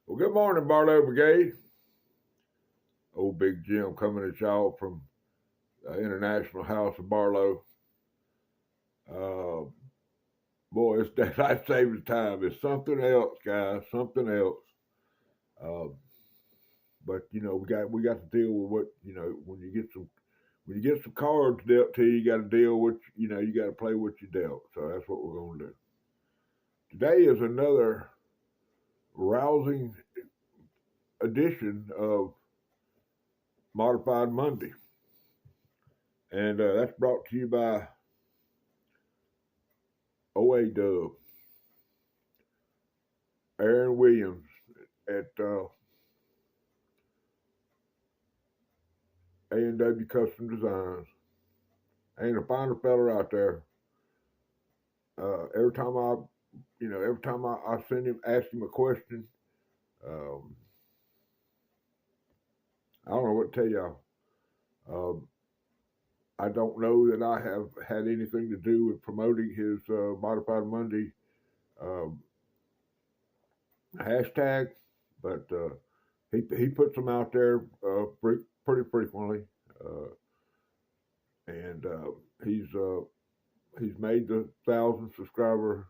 Well, good morning, Barlow Brigade. Old Big Jim coming at y'all from International House of Barlow. Uh, Boy, it's daylight savings time. It's something else, guys. Something else. Uh, but we got to deal with what when you get some cards dealt to you. You got to deal with you got to play what you dealt. So that's what we're going to do. Today is another rousing edition of Modified Monday. And that's brought to you by OA Dub, Aaron Williams at A&W Custom Designs. Ain't a finer fella out there. Every time I send him, ask him a question, um, I don't know what to tell y'all. I don't know that I have had anything to do with promoting his Modified Monday um, hashtag, but he puts them out there pretty frequently, and he's made the 1,000 subscriber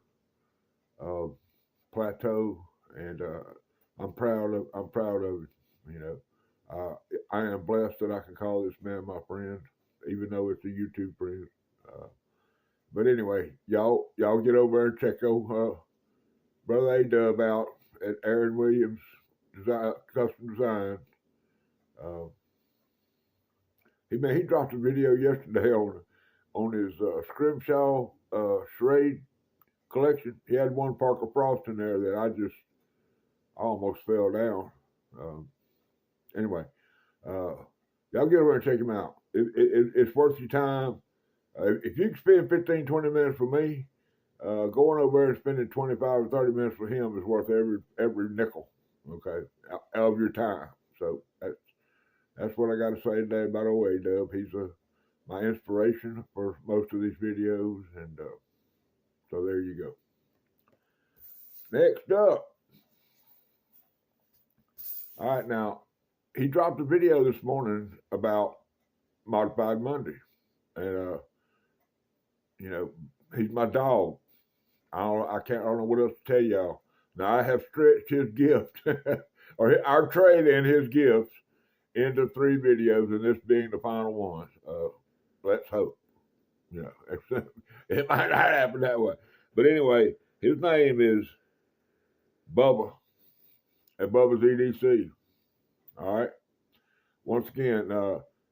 uh, plateau, and I'm proud of it. You know, I am blessed that I can call this man my friend, even though it's a YouTube friend. But anyway, y'all get over there and check out Brother A Dub out at Aaron Williams Custom Design. Uh, he dropped a video yesterday on his Scrimshaw charade collection. He had one Parker Frost in there that I almost fell down. Anyway, y'all get over and check him out. It's worth your time. If you can spend 15, 20 minutes with me, going over there and spending 25 or 30 minutes with him is worth every nickel, okay, of your time. So that's what I got to say today about OA Dub. He's my inspiration for most of these videos, and so there you go. Next up, all right, now he dropped a video this morning about Modified Monday, and he's my dog. I don't know what else to tell y'all. Now I have stretched his gift or our trade in his gifts into 3 videos, and this being the final one. Let's hope. It might not happen that way. But anyway, his name is Bubba at Bubba's EDC. All right. Once again,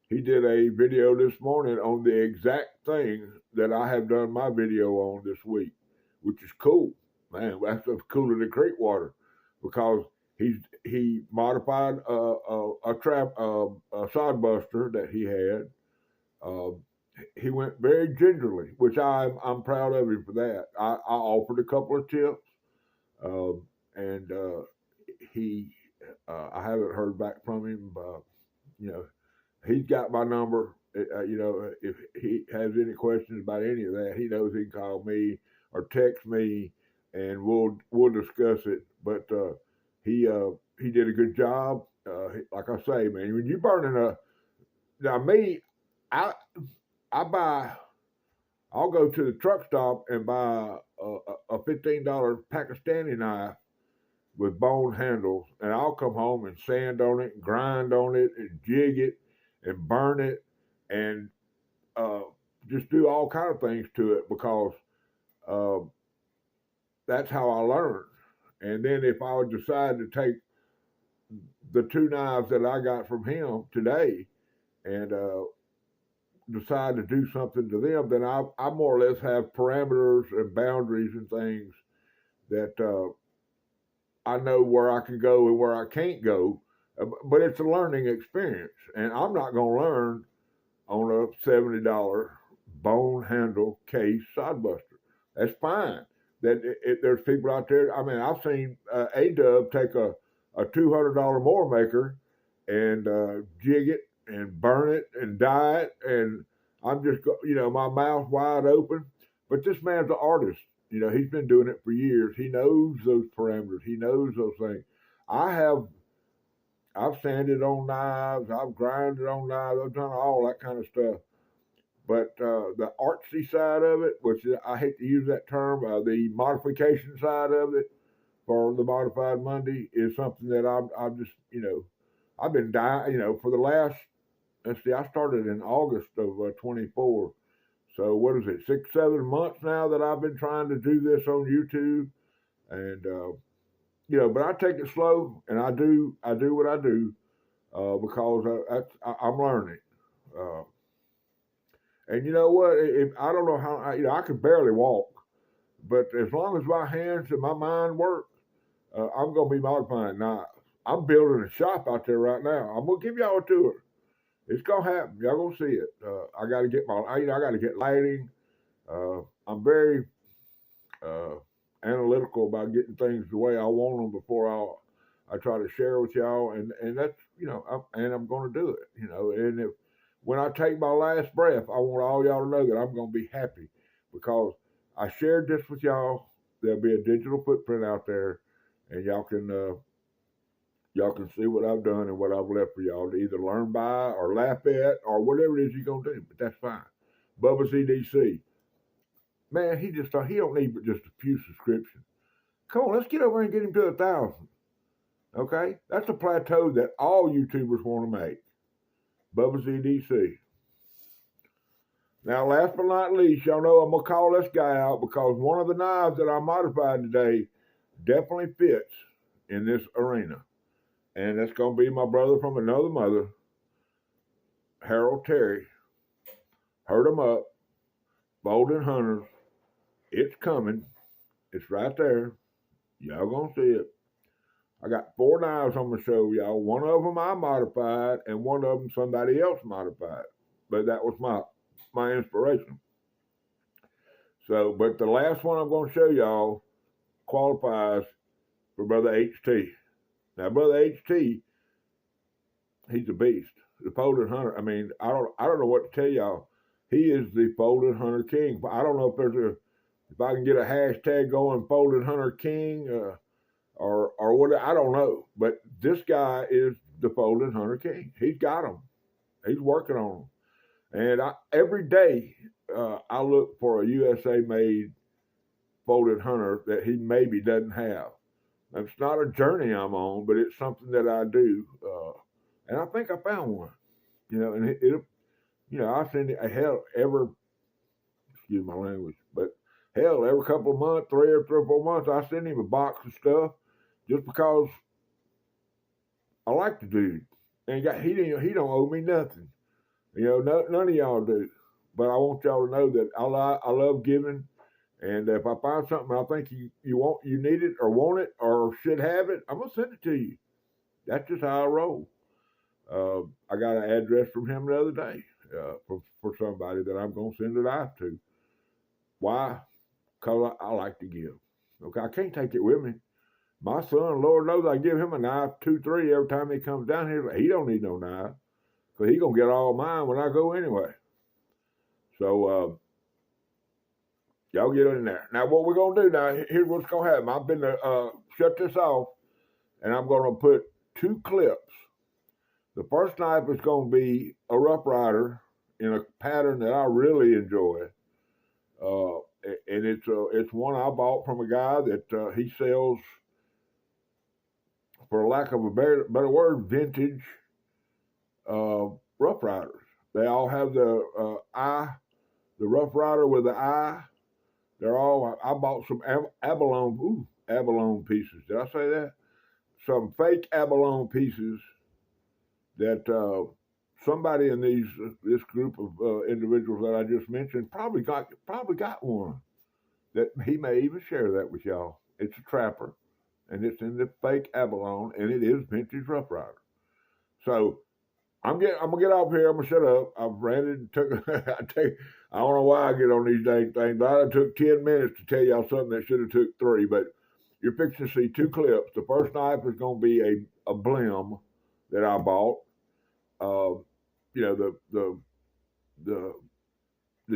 he did a video this morning on the exact thing that I have done my video on this week, which is cool. Man, that's cooler than creek water, because he modified a sod buster that he had. He went very gingerly, which I'm proud of him for that. I offered a couple of tips, and I haven't heard back from him. He's got my number. If he has any questions about any of that, he knows he can call me or text me, and we'll discuss it. But he did a good job. Like I say, man, when you're burning I'll go to the truck stop and buy a $15 Pakistani knife with bone handles, and I'll come home and sand on it, and grind on it, and jig it, and burn it, and just do all kind of things to it, because that's how I learned. And then if I would decide to take the 2 knives that I got from him today and decide to do something to them, then I more or less have parameters and boundaries and things that I know where I can go and where I can't go. But it's a learning experience, and I'm not going to learn on a $70 bone handle case sodbuster. That's fine. There's people out there. I mean, I've seen A-Dub take a $200 more maker and jig it and burn it and dye it, and I'm just my mouth wide open. But this man's an artist. He's been doing it for years. He knows those parameters. He knows those things. I've sanded on knives, I've grinded on knives, I've done all that kind of stuff. But the artsy side of it, which I hate to use that term, the modification side of it for the Modified Monday is something that I'm just, I've been dying, for the last, let's see, I started in August of 24. So what is it, 6, 7 months now that I've been trying to do this on YouTube, and but I take it slow, and I do what I do because I'm learning. Uh, and you know what? If I don't know how, I can barely walk, but as long as my hands and my mind work, I'm gonna be modifying knives. I'm building a shop out there right now. I'm gonna give y'all a tour. It's gonna happen. Y'all gonna see it. I got to get I got to get lighting. I'm very uh, analytical about getting things the way I want them before I try to share with y'all, and that's I'm going to do it. And if when I take my last breath, I want all y'all to know that I'm going to be happy because I shared this with y'all. There'll be a digital footprint out there, and y'all can see what I've done and what I've left for y'all to either learn by or laugh at or whatever it is you're gonna do. But that's fine. Bubba CDC, man, he don't need but just a few subscriptions. Come on, let's get over and get him to 1,000. Okay, that's a plateau that all YouTubers want to make. Bubba CDC. Now, last but not least, y'all know I'm gonna call this guy out because one of the knives that I modified today definitely fits in this arena. And that's going to be my brother from another mother, Harold Terry. Hurt him up, Bolden Hunters. It's coming. It's right there. Y'all going to see it. I got 4 knives I'm going to show y'all. One of them I modified, and one of them somebody else modified. But that was my inspiration. So, but the last one I'm going to show y'all qualifies for Brother HT. Now, Brother HT, he's a beast. The folded hunter. I mean, I don't know what to tell y'all. He is the folded hunter king. I don't know if I can get a hashtag going, folded hunter king, or what. I don't know. But this guy is the folded hunter king. He's got them. He's working on them. And every day I look for a USA made folded hunter that he maybe doesn't have. It's not a journey I'm on, but it's something that I do. And I think I found one, and I send it, hell, excuse my language, but hell, every couple of months, 3 or 4 months, I send him a box of stuff just because I like the dude. And he don't owe me nothing. None of y'all do. But I want y'all to know that I love giving. And if I find something I think you need it or want it or should have it, I'm gonna send it to you. That's just how I roll. I got an address from him the other day for somebody that I'm gonna send a knife to. Why? Because I like to give. Okay, I can't take it with me. My son, Lord knows, I give him a knife 2, 3 every time he comes down here. He don't need no knife because he gonna get all mine when I go anyway. So. Y'all get in there. Now, what we're going to do now, here's what's going to happen. I've been shut this off, and I'm going to put 2 clips. The first knife is going to be a Rough Rider in a pattern that I really enjoy. And it's one I bought from a guy that he sells, for lack of a better word, vintage Rough Riders. They all have the Rough Rider with the eye. I bought some abalone pieces. Did I say that? Some fake abalone pieces that somebody in this group of individuals that I just mentioned probably got one that he may even share that with y'all. It's a trapper, and it's in the fake abalone, and it is vintage Rough Rider. So I'm gonna get off here. I'm gonna shut up. I've ranted and I don't know why I get on these dang things, but I took 10 minutes to tell y'all something that should have took 3. But you're fixing to see 2 clips. The first knife is gonna be a blim that I bought. The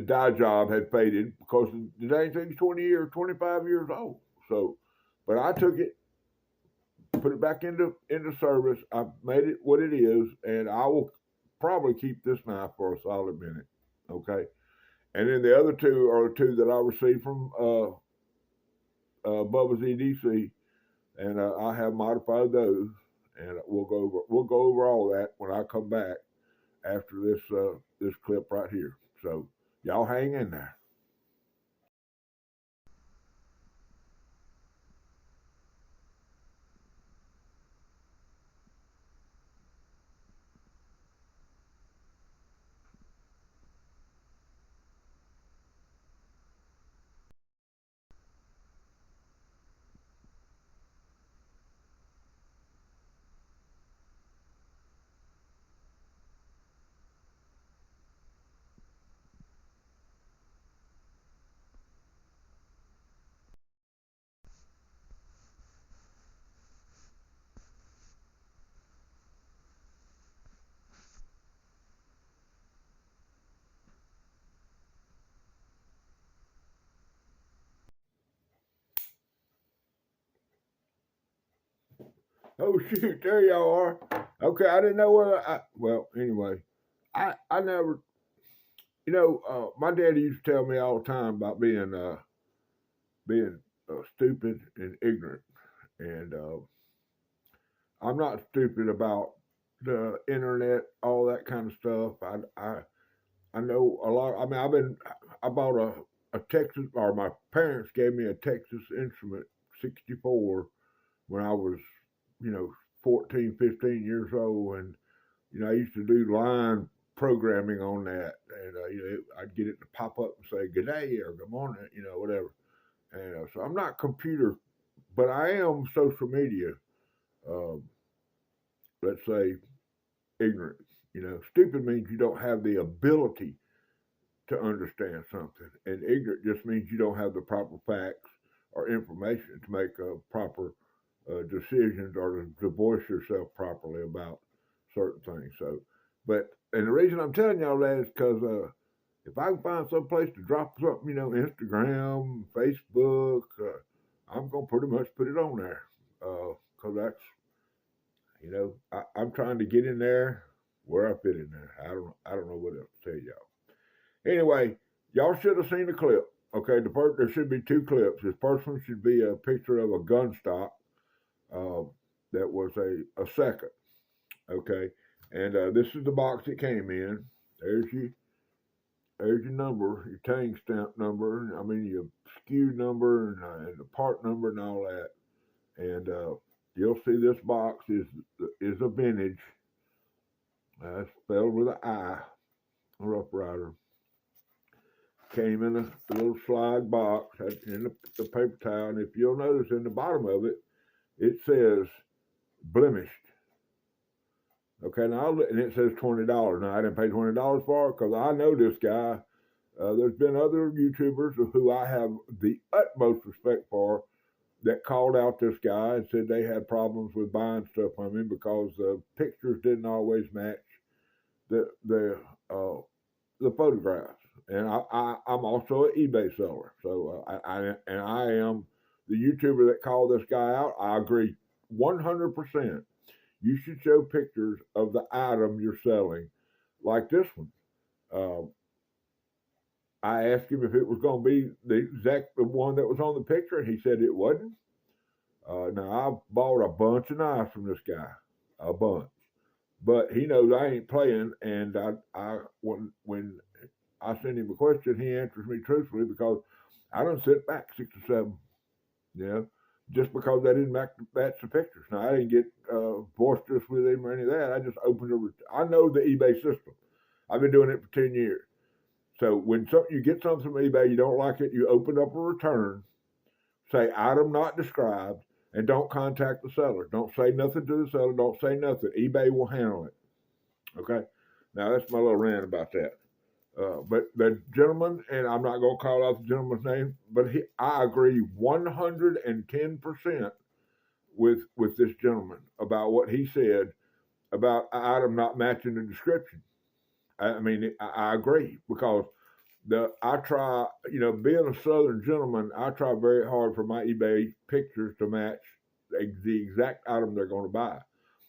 dye job had faded because the dang thing's 20 years, 25 years old. So, but I took it, put it back into service. I've made it what it is, and I will probably keep this knife for a solid minute. Okay, and then the other two are the two that I received from Bubba's EDC, and I have modified those, and we'll go over all that when I come back after this clip right here. So y'all hang in there. Oh shoot, there y'all are. Okay, I didn't know where well, anyway, I never, my daddy used to tell me all the time about being stupid and ignorant, and I'm not stupid about the internet, all that kind of stuff. I know a lot. I mean, I bought a Texas, or my parents gave me a Texas Instrument 64 when I was, you know, 14, 15 years old, and I used to do line programming on that, and I'd get it to pop up and say good day or good morning, whatever. And so I'm not computer, but I am social media. Um, let's say ignorant. Stupid means you don't have the ability to understand something, and ignorant just means you don't have the proper facts or information to make proper decisions or to voice yourself properly about certain things. So, and the reason I'm telling y'all that is because if I can find some place to drop something, Instagram, Facebook, I'm gonna pretty much put it on there because that's, I'm trying to get in there where I fit in there. I don't know what else to tell y'all. Anyway, y'all should have seen the clip. Okay, there should be two clips. This first one should be a picture of a gun stock uh, that was a second. Okay, and this is the box it came in. There's your number, your tang stamp number. I mean your SKU number and the part number and all that. And you'll see this box is a vintage. Spelled with an I, a Rough Rider. Came in a little slide box in the paper towel, and if you'll notice in the bottom of it, it says blemished. Okay, and it says $20. Now I didn't pay $20 for it because I know this guy. There's been other YouTubers who I have the utmost respect for that called out this guy and said they had problems with buying stuff from him because the pictures didn't always match the photographs. And I'm also an eBay seller, so I am the YouTuber that called this guy out. I agree 100%. You should show pictures of the item you're selling, like this one. I asked him if it was going to be the exact one that was on the picture, and he said it wasn't. Now I bought a bunch of knives from this guy, a bunch, but he knows I ain't playing. And when I send him a question, he answers me truthfully because I don't sit back 6 or 7, just because I didn't match the pictures. Now I didn't get boisterous with him or any of that. I just opened I know the eBay system. I've been doing it for 10 years. So when you get something from eBay, you don't like it, you open up a return, say item not described, and don't contact the seller. Don't say nothing to the seller. Don't say nothing. eBay will handle it. Okay? Now that's my little rant about that. But the gentleman, and I'm not going to call out the gentleman's name, but I agree 110% with this gentleman about what he said about an item not matching the description. I mean, I agree because I try, being a Southern gentleman, I try very hard for my eBay pictures to match the exact item they're going to buy.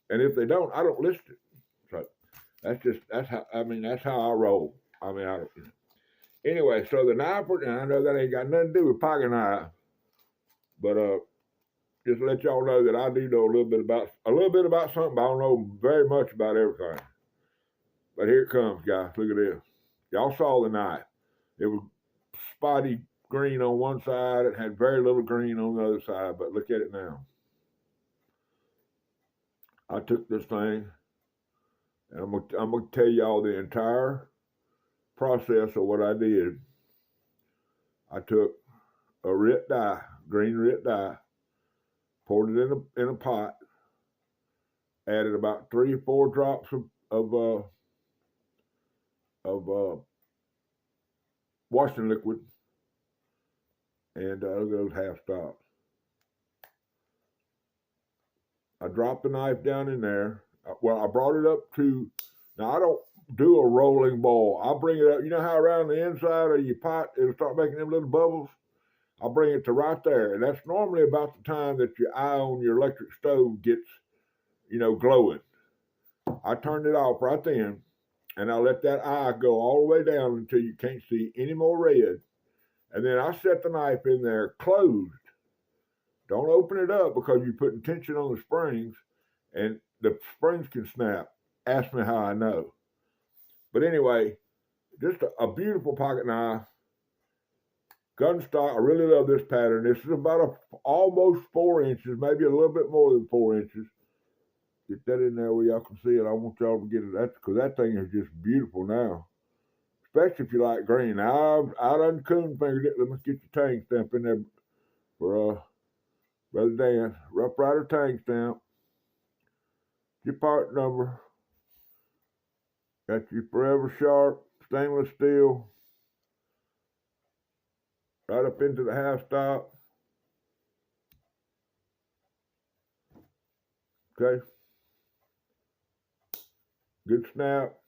And if they don't, I don't list it. So that's how I roll. I mean, anyway. So the knife, and I know that ain't got nothing to do with pocket knife, but just to let y'all know that I do know a little bit about something. But I don't know very much about everything. But here it comes, guys. Look at this. Y'all saw the knife. It was spotty green on one side. It had very little green on the other side. But look at it now. I took this thing, and I'm gonna tell y'all the entire process of what I did. I took a RIT dye, green RIT dye, poured it in a pot, added about 3 or 4 drops of washing liquid, and look at those half stops. I dropped the knife down in there. Well, I brought it up to, now I don't do a rolling boil. I bring it up, you know how around the inside of your pot, it'll start making them little bubbles? I bring it to right there, and that's normally about the time that your eye on your electric stove gets, glowing. I turned it off right then, and I let that eye go all the way down until you can't see any more red. And then I set the knife in there closed. Don't open it up because you're putting tension on the springs, and the springs can snap. Ask me how I know. But anyway, just a beautiful pocket knife. Gun stock, I really love this pattern. This is about almost 4 inches, maybe a little bit more than 4 inches. Get that in there where y'all can see it. I want y'all to get it. That's because that thing is just beautiful now, especially if you like green. Now, I done coon fingered it. Let me get your tang stamp in there for Brother Dan. Rough Rider tang stamp. Your part number. Got your forever sharp stainless steel. Right up into the half stop. Okay. Good snap.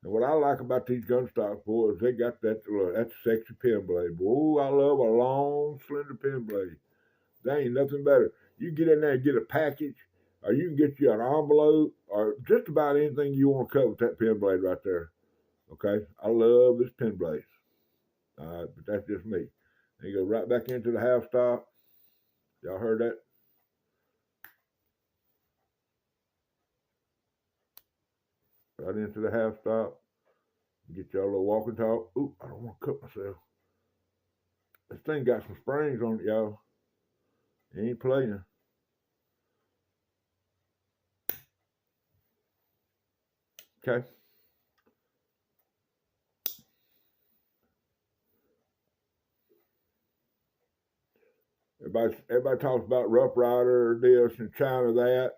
And what I like about these gun stocks, boy, is they got that sexy pen blade. Boy, I love a long, slender pen blade. There ain't nothing better. You get in there and get a package, or you can get you an envelope, or just about anything you want to cut with that pen blade right there. Okay? I love this pen blade. But that's just me. And you go right back into the half stop. Y'all heard that? Right into the half stop. Get y'all a little walking talk. Ooh, I don't want to cut myself. This thing got some springs on it, y'all. It ain't playing. Okay. Everybody talks about Rough Rider, this, and China that.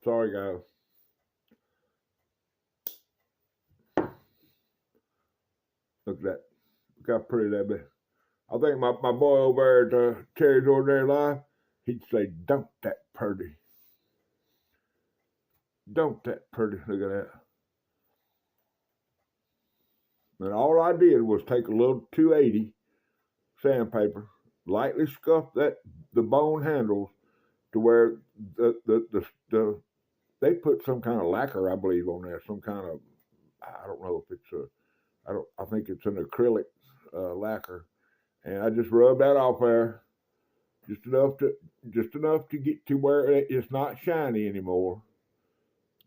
Sorry, guys. Look at that. Look how pretty that is. I think my boy over there at Terry's Ordinary Life, he'd say, "Don't that pretty. Don't that pretty." Look at that. And all I did was take a little 280 sandpaper, lightly scuff the bone handles to where they put some kind of lacquer, I believe, on there. Some kind of, I don't know if it's I think it's an acrylic lacquer, and I just rubbed that off there, just enough to get to where it's not shiny anymore.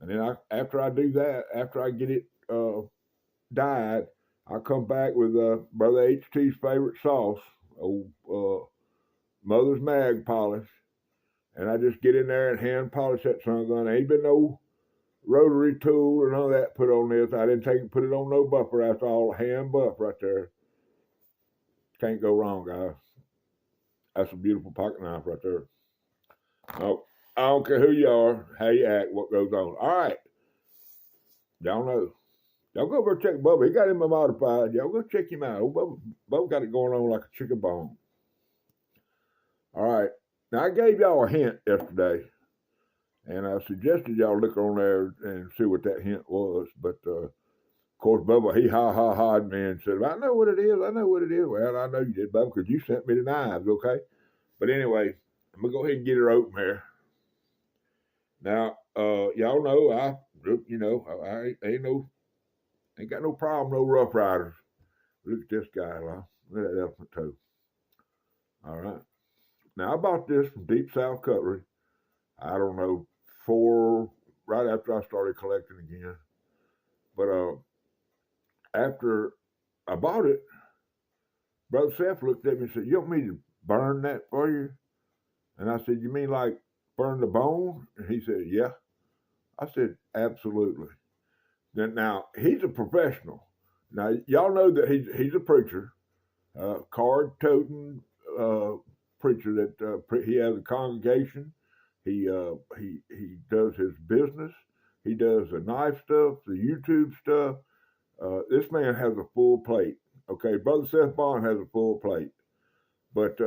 And then after I do that, after I get it dyed, I come back with Brother HT's favorite sauce, old Mother's Mag polish, and I just get in there and hand polish that son gun. Ain't been no rotary tool or none of that put on this. I didn't put it on no buffer. That's all hand buff right there. Can't go wrong, guys. That's a beautiful pocket knife right there. Oh, I don't care who you are, how you act, what goes on. All right. Y'all know. Y'all go over and check Bubba. He got him modified. Y'all go check him out. Bubba got it going on like a chicken bone. All right. Now, I gave y'all a hint yesterday, and I suggested y'all look on there and see what that hint was. But Of course, Bubba, he ha-ha-ha'd me and said, I know what it is. I know what it is. Well, I know you did, Bubba, because you sent me the knives, okay? But anyway, I'm going to go ahead and get her open here. Now, y'all know I ain't got no problem, no Rough Riders. Look at this guy, look at that elephant toe. All right. Now, I bought this from Deep South Cutlery. I don't know, right after I started collecting again. But after I bought it, Brother Seth looked at me and said, you want me to burn that for you? And I said, you mean like burn the bone? And he said, yeah. I said, absolutely. Now, he's a professional. Now, y'all know that he's a preacher, card-toting preacher that he has a congregation. He does his business. He does the knife stuff, the YouTube stuff. This man has a full plate. Okay, Brother Seth Bond has a full plate. But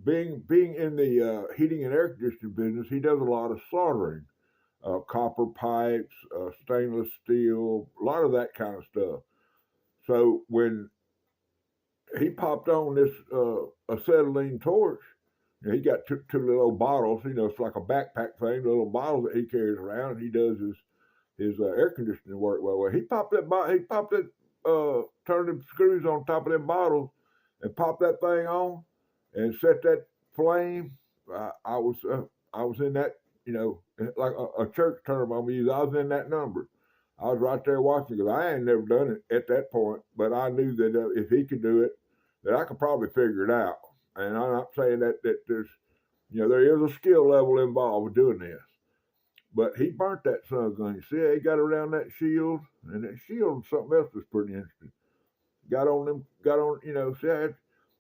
being in the heating and air conditioning business, he does a lot of soldering, copper pipes, stainless steel, a lot of that kind of stuff. So when he popped on this acetylene torch, he got two little bottles. It's like a backpack thing, little bottles that he carries around. And he does his air conditioning work well. He popped that, turned the screws on top of them bottles, and popped that thing on, and set that flame. I was in that, like a church term I'm using. I was in that number. I was right there watching because I ain't never done it at that point, but I knew that if he could do it, that I could probably figure it out. And I'm not saying that there's, there is a skill level involved with doing this. But he burnt that son of a gun. You see, he got around that shield, and that shield and something else was pretty interesting. Got on, see,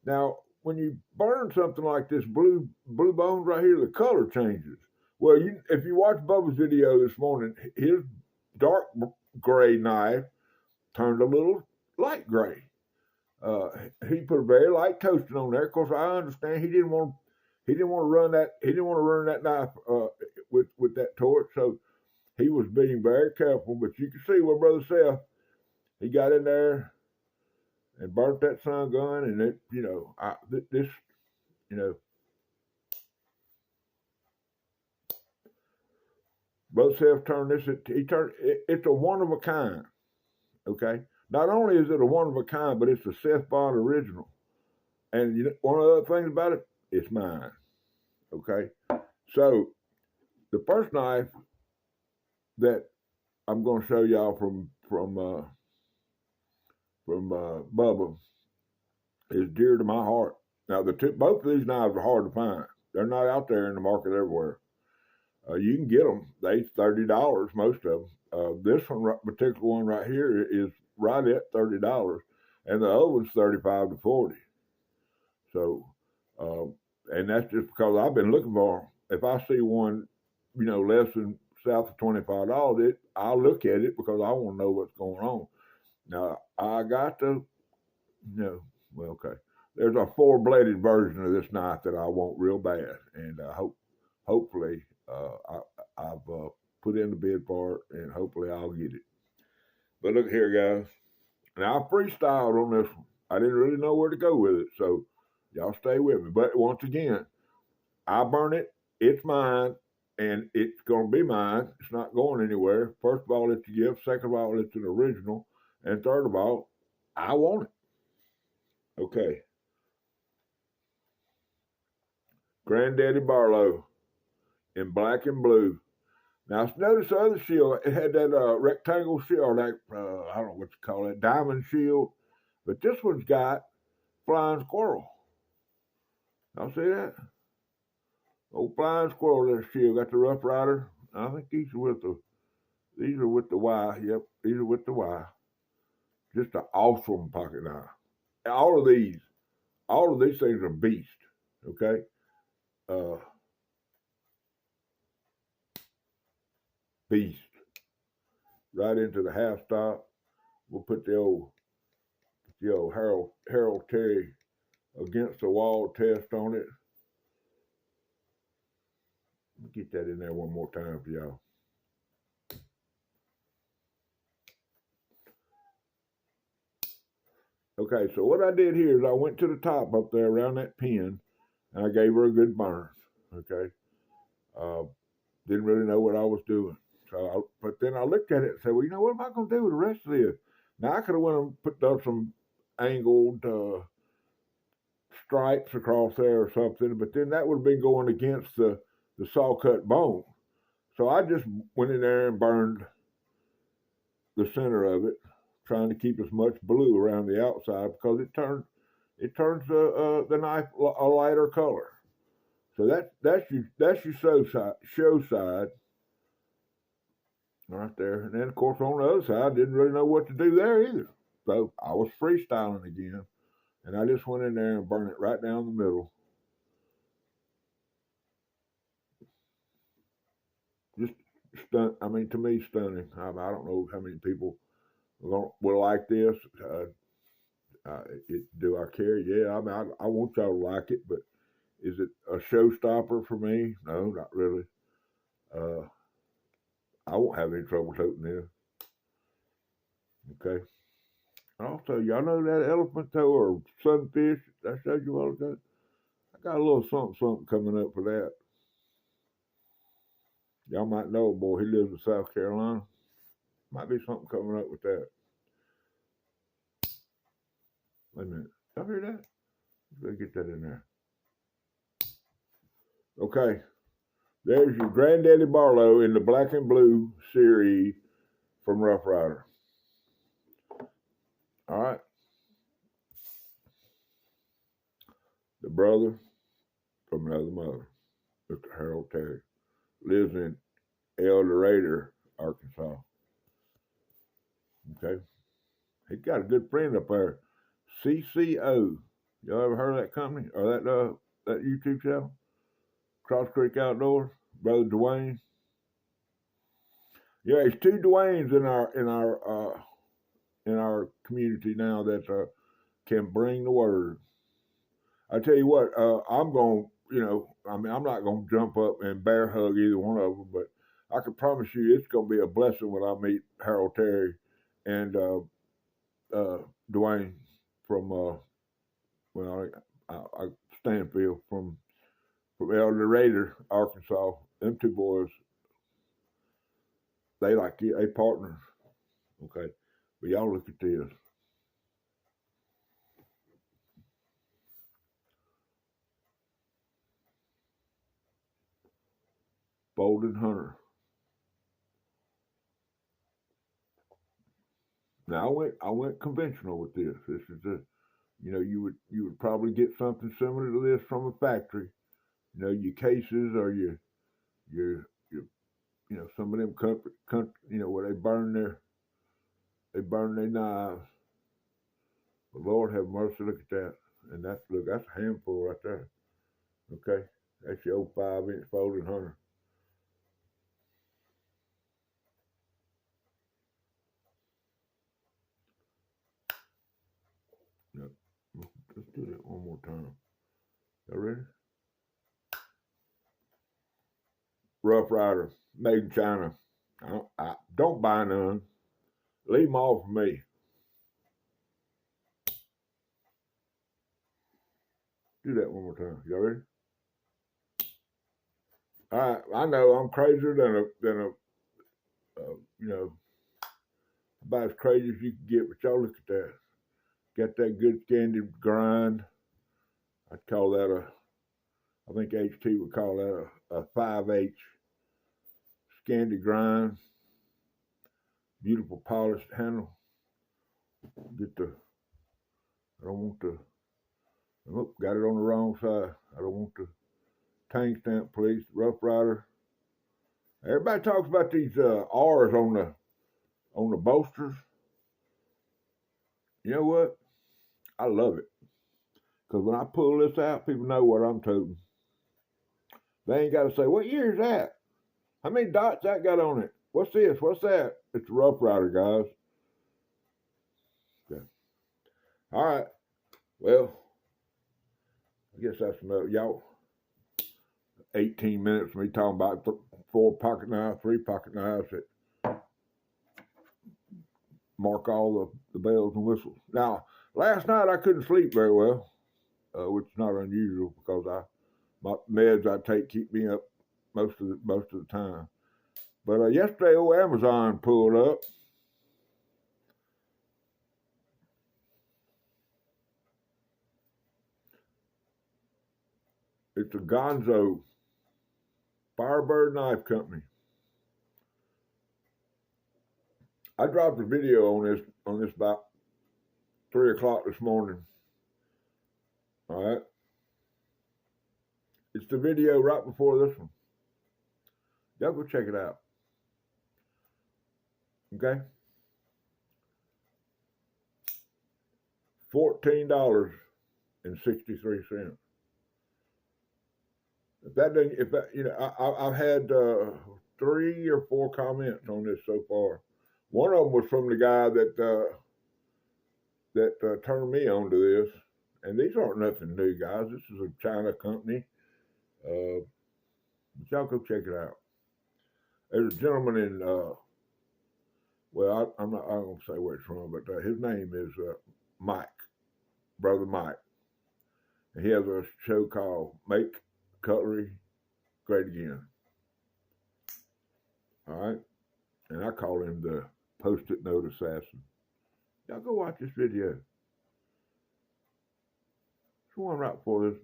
now when you burn something like this blue bones right here, the color changes. Well, if you watch Bubba's video this morning, his dark gray knife turned a little light gray. He put a very light toasting on there. Of course, I understand he didn't want to run that knife with that torch, so he was being very careful. But you can see where Brother Seth, he got in there and burnt that sun gun, and it, Brother Seth turned this. It's a one of a kind. Okay. Not only is it a one of a kind, but it's a Seth Bond original. And one of the other things about it, it's mine. Okay. So the first knife that I'm going to show y'all from Bubba is dear to my heart. Now both of these knives are hard to find. They're not out there in the market everywhere. You can get them. They're $30, most of them. This particular one right here is right at $30, and the other one's $35 to $40. So, and that's just because I've been looking for them. If I see one, less than south of $25, I'll look at it because I want to know what's going on. Now, I got to, okay. There's a 4-bladed version of this knife that I want real bad, and hopefully, I've put in the bid for it, and hopefully I'll get it. But look here, guys. Now, I freestyled on this one. I didn't really know where to go with it, so y'all stay with me. But once again, I burn it. It's mine, and it's going to be mine. It's not going anywhere. First of all, it's a gift. Second of all, it's an original. And third of all, I want it. Okay. Granddaddy Barlow in black and blue. Now, notice the other shield, it had that rectangle shield, that, I don't know what you call it, diamond shield. But this one's got flying squirrel. Y'all see that? Old flying squirrel, that shield. Got the Rough Rider. I think these are with the Y. Yep, these are with the Y. Just an awesome pocket knife. All of these things are beast. Okay? Beast. Right into the half stop. We'll put the old Harold Terry against the wall test on it. Let me get that in there one more time for y'all. Okay, so what I did here is I went to the top up there around that pin, and I gave her a good burn. Okay, uh, didn't really know what I was doing. But then I looked at it and said, well, you know, what am I going to do with the rest of this? Now I could have went and put down some angled stripes across there or something, but then that would have been going against the saw cut bone. So I just went in there and burned the center of it, trying to keep as much blue around the outside because it turns the knife a lighter color. So that's your show side right there. And then of course on the other side, I didn't really know what to do there either. So I was freestyling again, and I just went in there and burned it right down the middle. Just I mean, to me, stunning. I don't know how many people will like this. Do I care? Yeah, I mean, I want y'all to like it, but is it a showstopper for me? No, not really. Uh, I won't have any trouble toting this. Okay. Also, y'all know that elephant toe or sunfish I showed you all ago? I got a little something coming up for that. Y'all might know a boy. He lives in South Carolina. Might be something coming up with that. Wait a minute. Y'all hear that? Let's get that in there. Okay. There's your Granddaddy Barlow in the black and blue series from Rough Rider. All right. The brother from another mother, Mr. Harold Terry, lives in El Dorado, Arkansas. Okay. He got a good friend up there, CCO. Y'all ever heard of that company or that YouTube channel? Cross Creek Outdoors, Brother Dwayne. Yeah, there's two Dwaynes in our community now that can bring the word. I tell you what, I'm going. I mean, I'm not going to jump up and bear hug either one of them, but I can promise you, it's going to be a blessing when I meet Harold Terry and Dwayne from Stanfield from El Dorado, Arkansas. Them two boys, they partners. Okay, but y'all look at this. Folded Hunter. Now I went conventional with this. This is you would probably get something similar to this from a factory. Your cases or your some of them where they burn their knives. But Lord have mercy, look at that. And that's a handful right there. Okay. That's your old 5-inch folded hunter. Yep. Let's do that one more time. Y'all ready? Rough Rider, made in China. I don't buy none. Leave them all for me. Do that one more time. Y'all ready? I know I'm crazier than a about as crazy as you can get, but y'all look at that. Got that good scandied grind. I'd call that I think HT would call that a 5H scandied grind. Beautiful polished handle. I don't want to, got it on the wrong side. I don't want the tank stamp, please. Rough Rider. Everybody talks about these R's on the bolsters. You know what? I love it. Because when I pull this out, people know what I'm toting. They ain't got to say, what year is that? How many dots that got on it? What's this? What's that? It's a Rough Rider, guys. Okay. All right. Well, I guess that's enough. Y'all, 18 minutes of me talking about 4 pocket knives, 3 pocket knives that mark all the bells and whistles. Now, Last night I couldn't sleep very well, which is not unusual because my meds I take keep me up most of the time. But yesterday, old Amazon pulled up. It's a Gonzo Firebird Knife Company. I dropped a video on this about 3 o'clock this morning. All right, it's the video right before this one. Y'all go check it out. Okay, $14.63. If that, I've had 3 or 4 comments on this so far. One of them was from the guy that turned me on to this, and these aren't nothing new, guys. This is a China company. But y'all go check it out. There's a gentleman in I'm not gonna say where it's from, but his name is Mike, Brother Mike, and he has a show called Make Cutlery Great Again. All right, and I call him the Post-it Note Assassin. Y'all go watch this video. It's one right before this.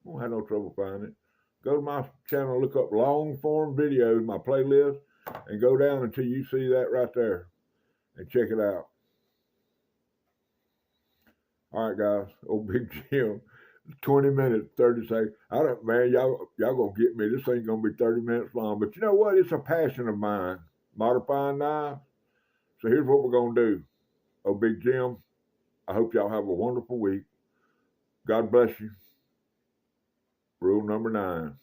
Won't have no trouble finding it. Go to my channel, look up long form videos, my playlist, and go down until you see that right there, and check it out. All right, guys. Old Big Jim, 20 minutes, 30 seconds. Man, y'all gonna get me. This ain't gonna be 30 minutes long. But you know what? It's a passion of mine, modifying knives. So here's what we're gonna do. Old Big Jim, I hope y'all have a wonderful week. God bless you. Rule number 9.